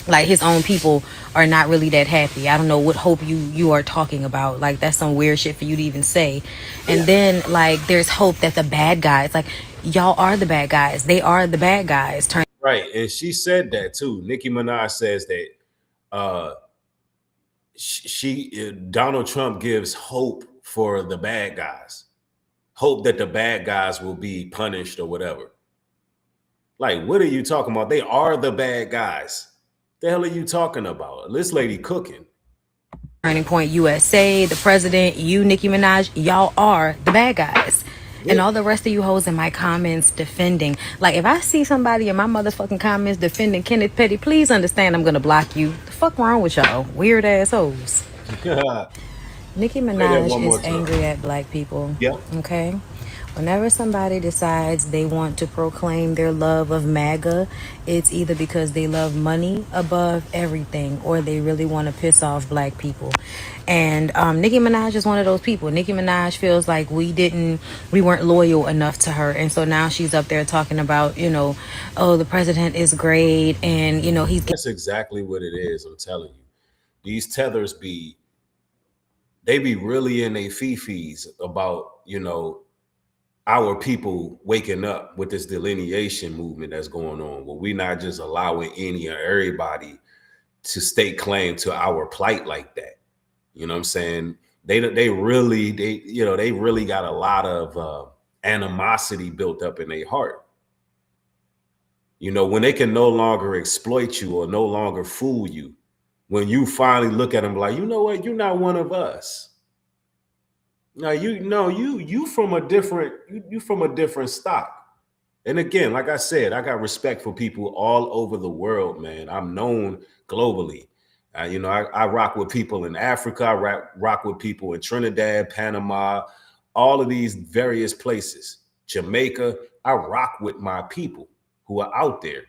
Speaker 16: Like, his own people are not really that happy. I don't know what hope you are talking about. Like, that's some weird shit for you to even say. And then, like, there's hope that the bad guys, like, y'all are the bad guys. They are the bad guys.
Speaker 5: Right, and she said that too. Nicki Minaj says that Donald Trump gives hope for the bad guys, hope that the bad guys will be punished or whatever. Like, what are you talking about? They are the bad guys. The hell are you talking about? This lady cooking.
Speaker 16: Turning Point USA, the president, you, Nicki Minaj, y'all are the bad guys. And all the rest of you hoes in my comments defending. Like, if I see somebody in my motherfucking comments defending Kenneth Petty, please understand I'm gonna block you. The fuck wrong with y'all? Weird assholes. Nicki Minaj is angry at black people.
Speaker 5: Yeah.
Speaker 16: Okay? Whenever somebody decides they want to proclaim their love of MAGA, it's either because they love money above everything or they really want to piss off black people. And Nicki Minaj is one of those people. Nicki Minaj feels like we weren't loyal enough to her. And so now she's up there talking about, oh, the president is great. And,
Speaker 5: That's exactly what it is. I'm telling you. These tethers they be really in their fifis about, our people waking up with this delineation movement that's going on, where we're not just allowing any or everybody to stake claim to our plight like that. You know what I'm saying? They really got a lot of animosity built up in their heart. When they can no longer exploit you or no longer fool you, when you finally look at them like, you know what, you're not one of us. No, you from a different stock. And again, like I said, I got respect for people all over the world, man. I'm known globally. I rock with people in Africa. I rock with people in Trinidad, Panama, all of these various places. Jamaica. I rock with my people who are out there.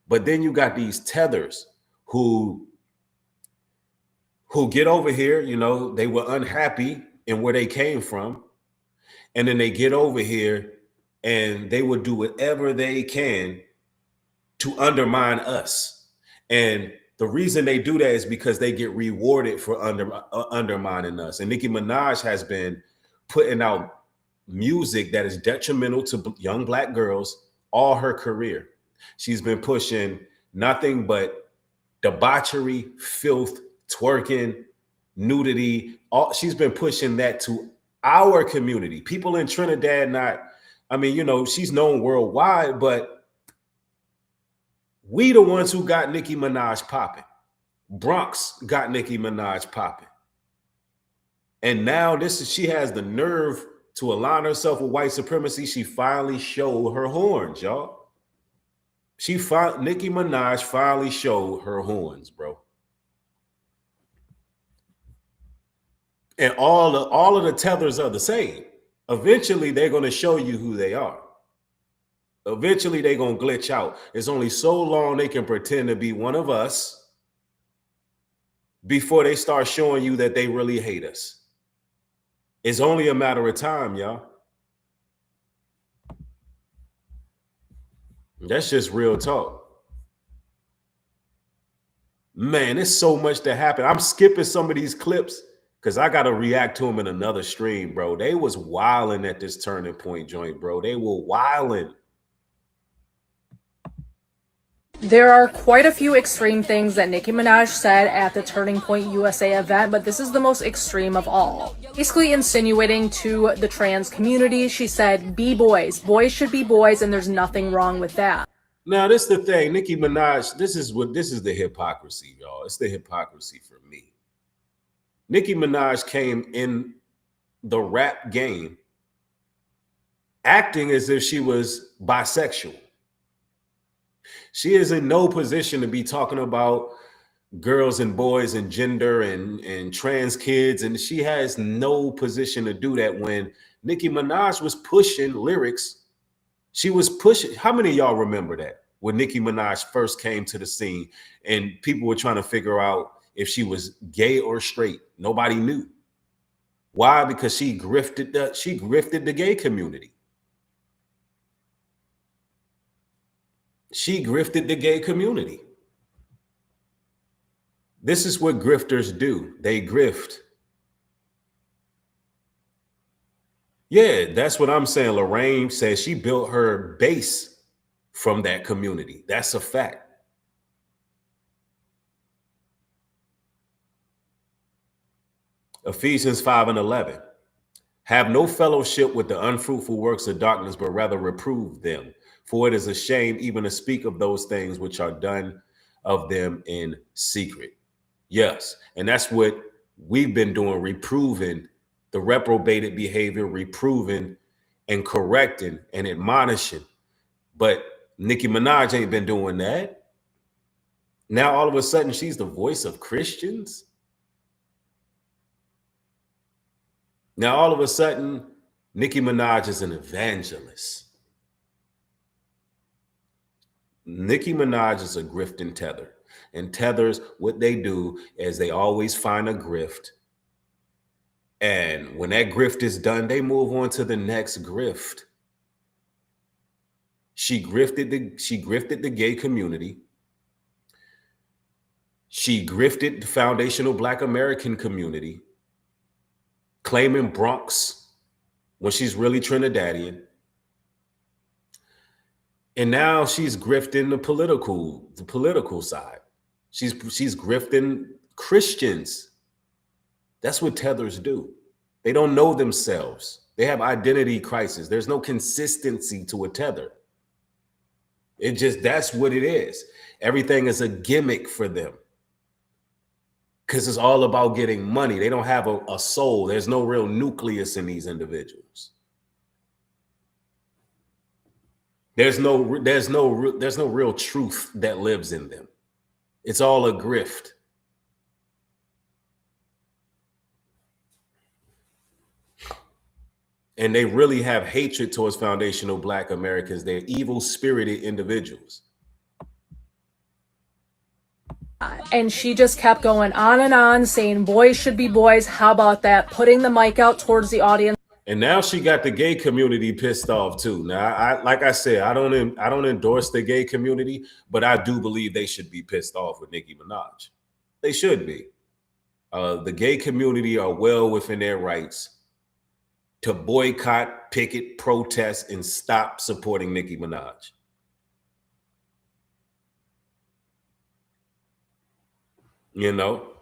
Speaker 5: But then you got these tethers who get over here. They were unhappy in where they came from. And then they get over here and they will do whatever they can to undermine us. And the reason they do that is because they get rewarded for undermining us. And Nicki Minaj has been putting out music that is detrimental to young black girls all her career. She's been pushing nothing but debauchery, filth, twerking, nudity. She's been pushing that to our community. People in Trinidad, she's known worldwide, but we the ones who got Nicki Minaj popping. Bronx got Nicki Minaj popping. And now she has the nerve to align herself with white supremacy. She finally showed her horns, y'all. Nicki Minaj finally showed her horns, bro. And all of the tethers are the same. Eventually, they're going to show you who they are. Eventually, they're going to glitch out. It's only so long they can pretend to be one of us before they start showing you that they really hate us. It's only a matter of time, y'all. That's just real talk. Man, there's so much that happened. I'm skipping some of these clips because I got to react to them in another stream, bro. They was wilding at this turning point joint, bro. They were wilding.
Speaker 17: There are quite a few extreme things that Nicki Minaj said at the Turning Point USA event, but this is the most extreme of all. Basically insinuating to the trans community, she said, be boys. Boys should be boys, and there's nothing wrong with that.
Speaker 5: Now, this is the thing. Nicki Minaj, this is the hypocrisy, y'all. It's the hypocrisy for me. Nicki Minaj came in the rap game acting as if she was bisexual. She is in no position to be talking about girls and boys and gender and trans kids. And she has no position to do that. When Nicki Minaj was pushing lyrics, she was pushing. How many of y'all remember that? When Nicki Minaj first came to the scene and people were trying to figure out if she was gay or straight. Nobody knew. Why? Because she grifted the gay community. She grifted the gay community. This is what grifters do. They grift. Yeah, that's what I'm saying. Lorraine says she built her base from that community. That's a fact. Ephesians 5:11. Have no fellowship with the unfruitful works of darkness, but rather reprove them. For it is a shame even to speak of those things which are done of them in secret. Yes, and that's what we've been doing, reproving the reprobated behavior, reproving and correcting and admonishing. But Nicki Minaj ain't been doing that. Now all of a sudden she's the voice of Christians. Now all of a sudden Nicki Minaj is an evangelist. Nicki Minaj is a grifting tether. And tethers, what they do is they always find a grift. And when that grift is done, they move on to the next grift. She grifted the gay community. She grifted the foundational Black American community, claiming Bronx when she's really Trinidadian. And now she's grifting the political side. She's grifting Christians. That's what tethers do. They don't know themselves. They have identity crisis. There's no consistency to a tether. That's what it is. Everything is a gimmick for them. Because it's all about getting money. They don't have a soul. There's no real nucleus in these individuals. There's no real truth that lives in them. It's all a grift. And they really have hatred towards foundational Black Americans. They're evil-spirited individuals.
Speaker 17: And she just kept going on and on, saying boys should be boys. How about that? Putting the mic out towards the audience.
Speaker 5: And now she got the gay community pissed off too. Now, like I said, I don't endorse the gay community, but I do believe they should be pissed off with Nicki Minaj. They should be. The gay community are well within their rights to boycott, picket, protest, and stop supporting Nicki Minaj. You know,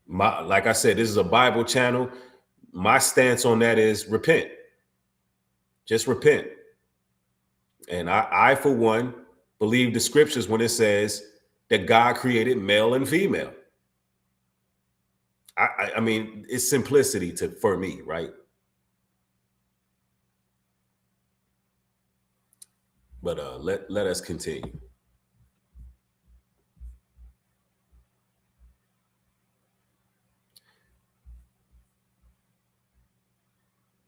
Speaker 5: like I said, this is a Bible channel. My stance on that is repent. Just repent. And I, for one, believe the scriptures when it says that God created male and female. I mean, it's simplicity for me, right? But let us continue.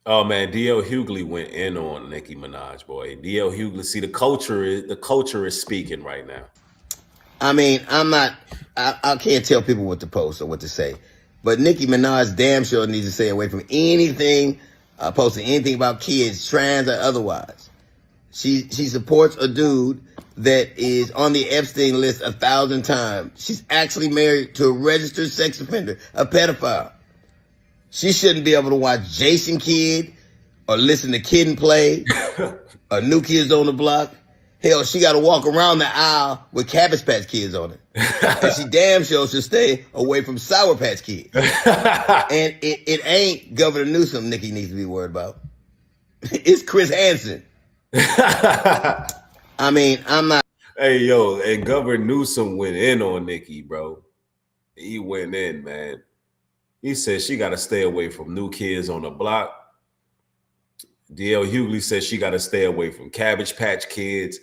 Speaker 5: Oh man, D.L. Hughley went in on Nicki Minaj, boy. D.L. Hughley, see, the culture is speaking right now.
Speaker 20: I mean, I can't tell people what to post or what to say, but Nicki Minaj damn sure needs to stay away from anything, posting anything about kids, trans or otherwise. She supports a dude that is on the Epstein list 1,000 times. She's actually married to a registered sex offender, a pedophile. She shouldn't be able to watch Jason Kidd or listen to Kid and Play or New Kids on the Block. Hell, she got to walk around the aisle with Cabbage Patch Kids on it. And she damn sure should stay away from Sour Patch Kids. And it ain't Governor Newsom Nicki needs to be worried about. It's Chris Hansen. I mean, I'm not.
Speaker 5: Hey, yo, and Governor Newsom went in on Nicki, bro. He went in, man. He said she got to stay away from New Kids on the Block. D.L. Hughley said she got to stay away from Cabbage Patch Kids.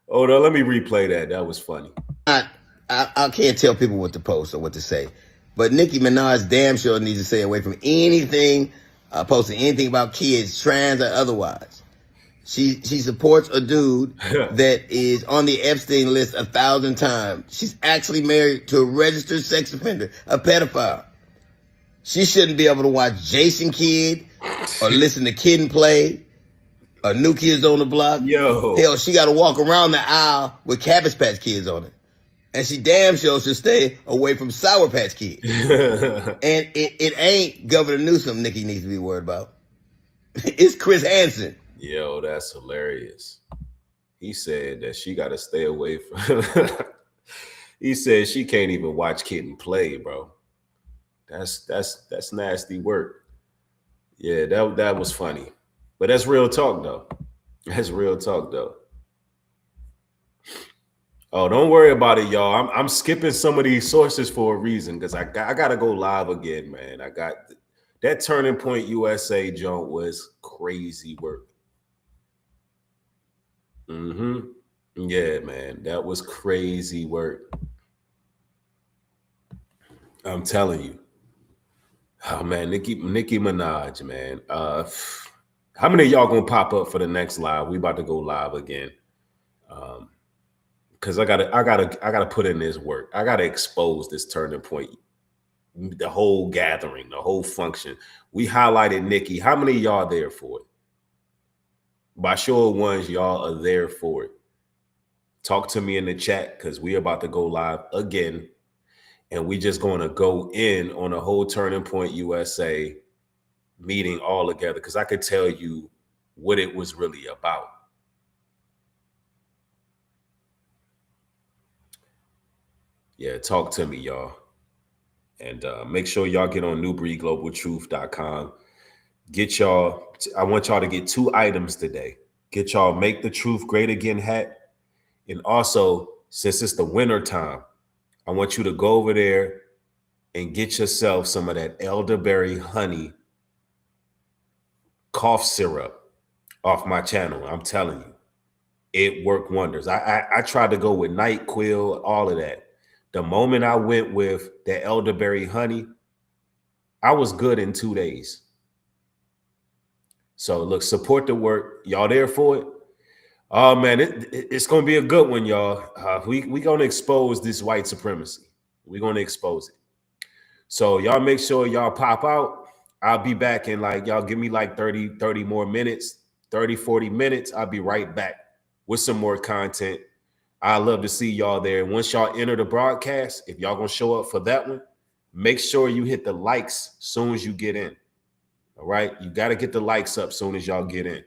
Speaker 5: Hold on, let me replay that. That was funny.
Speaker 20: I can't tell people what to post or what to say, but Nicki Minaj damn sure needs to stay away from anything, posting anything about kids, trans or otherwise. She supports a dude that is on the Epstein list 1,000 times. She's actually married to a registered sex offender, a pedophile. She shouldn't be able to watch Jason Kidd or listen to Kid and Play or New Kids on the Block.
Speaker 5: Yo.
Speaker 20: Hell, she got to walk around the aisle with Cabbage Patch Kids on it. And she damn sure should stay away from Sour Patch Kids. And it ain't Governor Newsom Nicki needs to be worried about. It's Chris Hansen.
Speaker 5: Yo, that's hilarious. He said that she got to stay away from. He said she can't even watch Kid and Play, bro. That's nasty work. Yeah, that was funny, but that's real talk though. That's real talk though. Oh, don't worry about it, y'all. I'm skipping some of these sources for a reason because I gotta go live again, man. That Turning Point USA joint was crazy work. Yeah, man, that was crazy work. I'm telling you. Oh man, Nicki Minaj, man. How many of y'all gonna pop up for the next live? We about to go live again. Because I gotta put in this work. I gotta expose this Turning Point, the whole gathering, the whole function. We highlighted Nicki. How many of y'all there for it? By show of ones, y'all are there for it. Talk to me in the chat because we're about to go live again. And we just going to go in on a whole Turning Point USA meeting all together because I could tell you what it was really about. Yeah, talk to me, y'all. And make sure y'all get on newbreedglobaltruth.com. Get y'all, I want y'all to get 2 items today. Get y'all Make the Truth Great Again hat. And also, since it's the winter time, I want you to go over there and get yourself some of that elderberry honey cough syrup off my channel. I'm telling you, it worked wonders. I tried to go with NyQuil, all of that. The moment I went with the elderberry honey, I was good in 2 days. So look, support the work. Y'all there for it? Oh man, it's gonna be a good one, y'all. We gonna expose this white supremacy. We're gonna expose it. So y'all make sure y'all pop out. I'll be back in y'all give me 30 more minutes, 30, 40 minutes. I'll be right back with some more content. I love to see y'all there. Once y'all enter the broadcast, if y'all gonna show up for that one, make sure you hit the likes soon as you get in. All right, you got to get the likes up soon as y'all get in.